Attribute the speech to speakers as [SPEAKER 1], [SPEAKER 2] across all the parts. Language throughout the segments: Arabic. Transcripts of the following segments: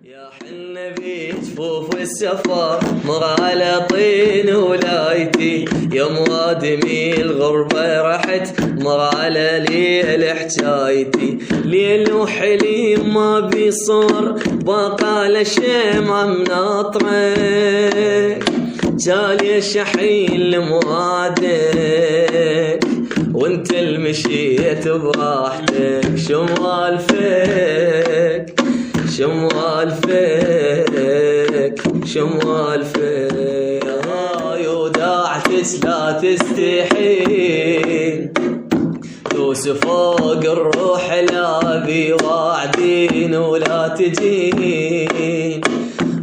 [SPEAKER 1] يا حنا بجفوف السفر مر على طين ولايتي، يوم وادمي الغربة رحت مر على ليل حجايتي، ليل وحليم ما بيصور باقى لشمع مناطرك، جالي شحين لموادك وانت المشيت براحتك، شموالفك شموالفك شموالفك وداعتس لا تستحين، دوس فوق الروح لا بوعدين ولا تجين،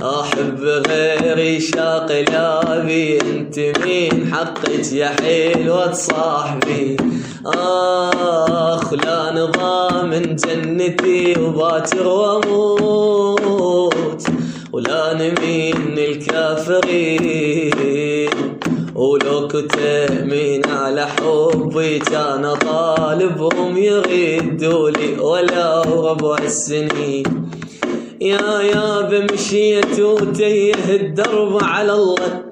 [SPEAKER 1] احب غيري شاق لا بي انت مين حقك يا حلوة صاحبي، اخ لا نظام من جنتي وباكر واموت، ولا نمين الكافرين، ولو كنت امين على حبي كان طالبهم يردولي ولو ربع السنين، يا بمشيت وتيه الدرب على الله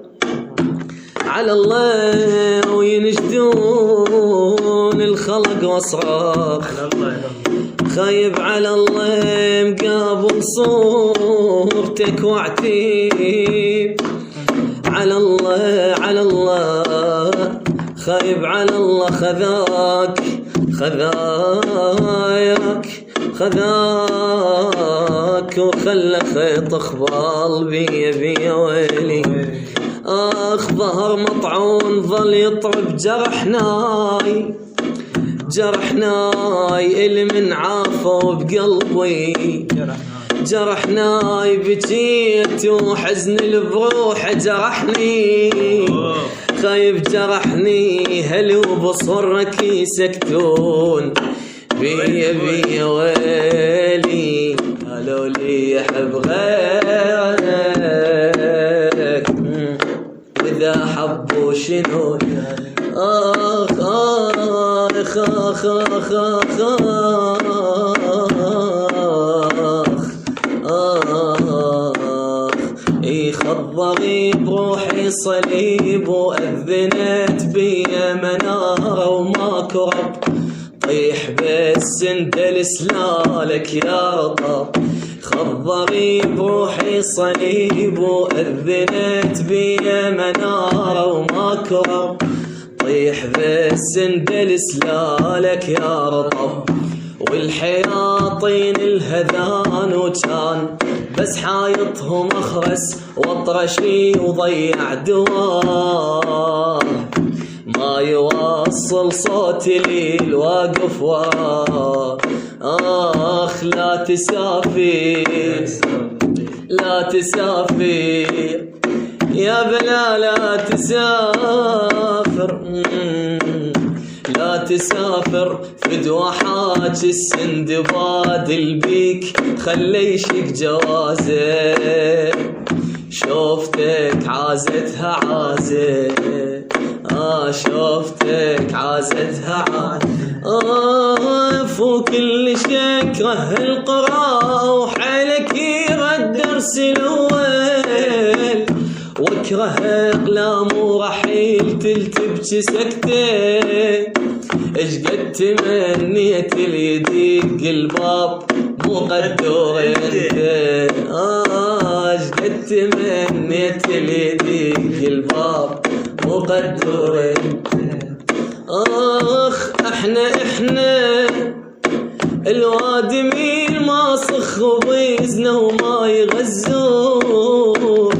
[SPEAKER 1] على الله وينشدون الخلق واصراخ، خايب على الله مقابل صورتك واعتيب، على الله على الله خايب على الله خذاك وخلى خيط اخبال بي ويلي، اخ ظهر مطعون ظل يطرب جرحناي اللي من عافوا بقلبي، جرحناي بجيت وحزن بروحه جرحني، خايب جرحني هل وبصرك يسكتون بي ويلي، قالوا لي يحب غيرك واذا حبوا شنو، اخ اخ اخ اخ خضري بروحي صليب وأذنت بي منارة وماكو رب، طيح بس انت لسلالك يا رطب، خضري بروحي صليب وأذنت بي منارة وماكو رب، طيح بس انت لسلالك يا رطب، والحياطين الهذان وكان بس حايطهم اخرس واطرشي وضيع دواه، ما يوصل صوتي لي الواقف وراه، اخ لا تسافر يا بلا لا تسافر فدوى حاج السندباد البيك خلي يشيك جوازه، شوفتك عازتها عازه، شوفتك عازتها عازه، فوق كل شكره القرى وحالك يرد درس الاول، واكره اقلام ورحيل تلتبكي سكته، اشقد تمنيت اللي يدق الباب مو قدور انت، اشقد تمنيت اللي يدق الباب مو قدور انت، اخ احنا الوادمين ما صخ وبيزنا وما يغزون،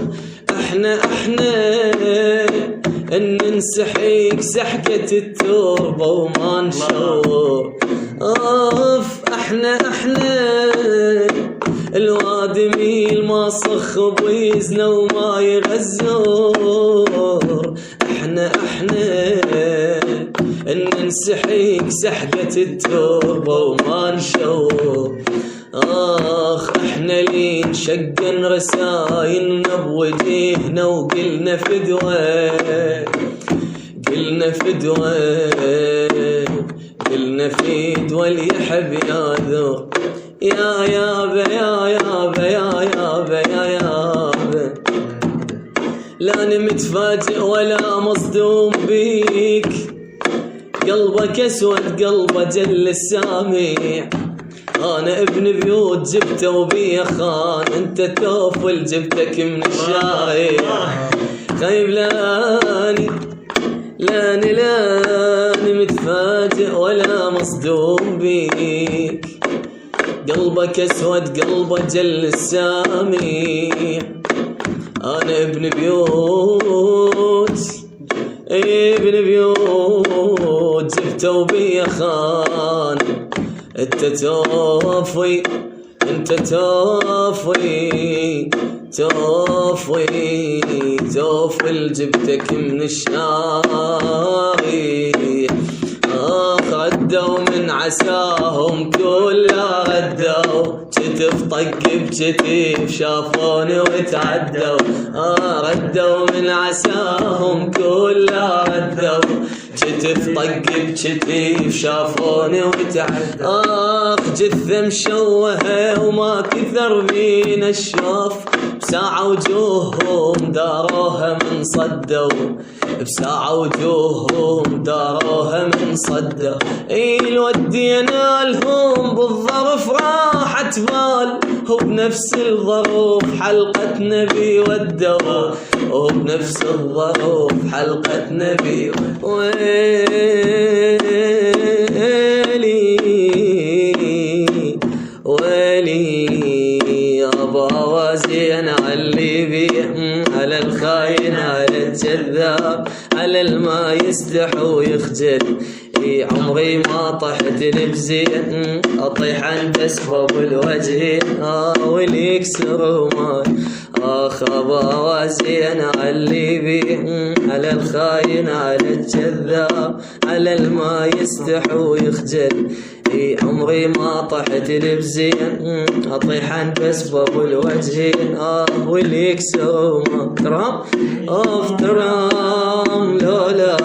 [SPEAKER 1] احنا ان نسحيك سحقة التربة وما نشوف، احنا الوادمين ما صخ بيزنا وما يغزور، احنا ان نسحيك سحقة التربة وما نشوف، اخ احنا لي نشقن رسايلنا بوجهنا وقلنا فدوة قلنا فدوة اللي يحب يا ذوق، يا يابا لا متفاجئ ولا مصدوم بيك، قلبك اسود قلبه جل السامع. انا ابن بيوت جبته وبيه خان، انت توفل جبتك من الشارع. خايب لاني متفاجئ ولا مصدوم بيك، قلبك اسود قلبه جل السامع. انا ابن بيوت جبته وبيه خان، انت توفي توفل جبتك من الشارع. غدوا من عساهم كلها غدوا، كتف طق بكتف شافوني وتعدوا. ردوا من عساهم كلها ردوا، كتف طق بكتف شافوني وتعدوا. جثة مشوهة وما كثر من الشوف، بساعة وجوههم داروها من صدوا، بساعة وجوههم داروها من صدوا. الود ينالهم بالظرف راحت بال، هو بنفس الظروف حلقة نبي ودوا، هو بنفس الظروف حلقة نبي. ويلي يابا وازين علي بيه، على الخاين على الجذاب، على الما يستحي ويخجل. عمري ما طحت بزين، اطيح عند اسباب الوجه واللي يكسر ماي. ابا وازين علي بيه، على الخاين على الجذاب، على الما يستحي ويخجل. عمري ما طحت بزين، اطيح عند اسباب الوجه واللي يكسر ماي. ترام لولا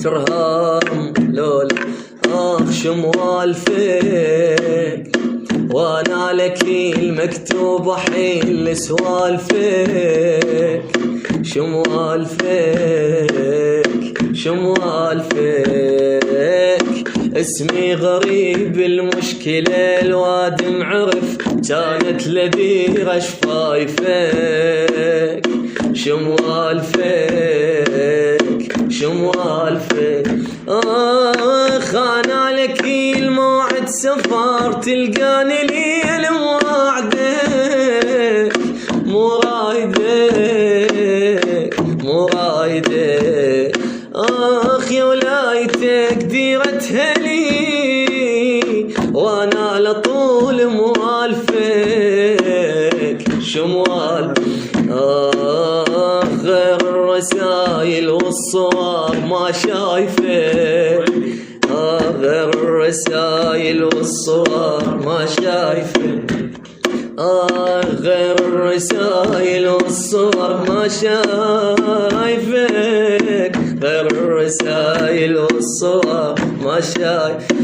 [SPEAKER 1] ترهام لولا شموال فيك، وانا لك المكتوب حيل سوالفك. شموال فيك اسمي غريب، المشكلة الواد معرف، كانت لذيذة شفايفك. شموال فيك انا لك الموعد سفر، تلقاني ليل موعدك، مو رايدك يا ولايتك ديرتها لي، وانا لطول موالفك. شموال غير الرسايل والصور ما شايفك، غير الرسايل والصور ما شايفك، غير الرسايل والصور ما شايفك، غير الرسايل والصور ما شايفك.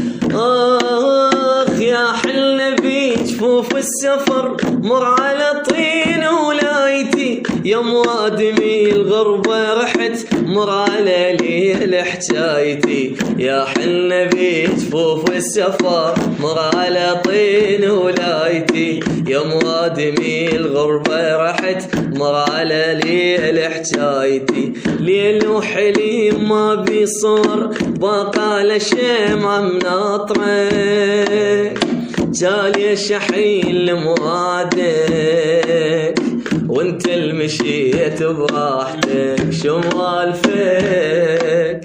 [SPEAKER 1] يا حل بي جفوف السفر، مر على طين ولايتي، يوم وادمي الغربة رحت، مر على ليل حجايتي. يا حل بي جفوف السفر، مر على طين ولايتي، يوم وادمي الغربة رحت، مر على ليل حجايتي. ليل وحليم ما بيصور، باقى لشيمة مناطرك، جالي شحيل لموادك، وانت المشيت براحتك. شمال فيك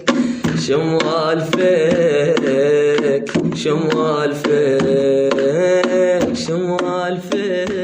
[SPEAKER 1] شمال فيك شمال فيك شمال فيك.